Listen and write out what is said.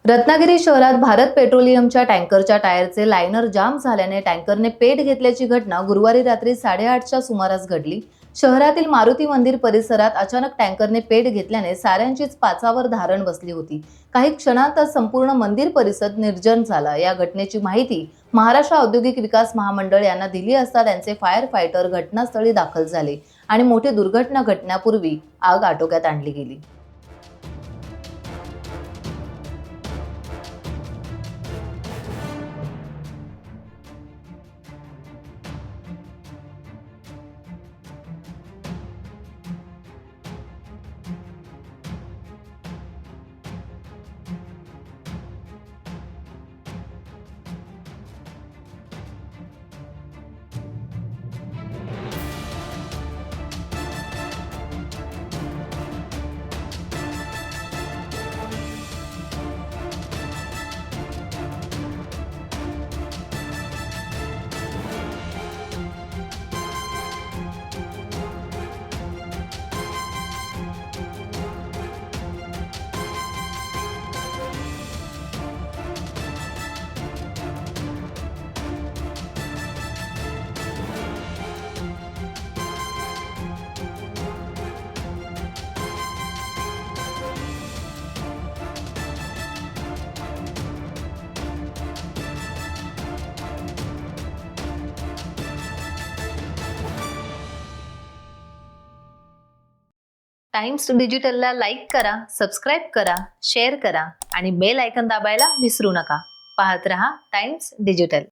रत्नागिरी शहरात भारत पेट्रोलियमच्या टँकरच्या टायरचे लायनर जाम झाल्याने टँकरने पेट घेतल्याची घटना गुरुवारी रात्री 8:30च्या सुमारास घडली। शहरातील मारुती मंदिर परिसरात अचानक टँकरने पेट घेतल्याने साऱ्यांचीच पाचावर धारण बसली होती। काही क्षणातच संपूर्ण मंदिर परिसर निर्जन झाला। या घटनेची माहिती महाराष्ट्र औद्योगिक विकास महामंडळ यांना दिली असता त्यांचे फायर फायटर घटनास्थळी दाखल झाले आणि मोठी दुर्घटना घडण्यापूर्वी आग आटोक्यात आणली गेली। टाइम्स डिजिटलला लाईक करा, सबस्क्राइब करा, शेअर करा आणि बेल आयकॉन दाबायला विसरू नका। पाहत रहा टाइम्स डिजिटल।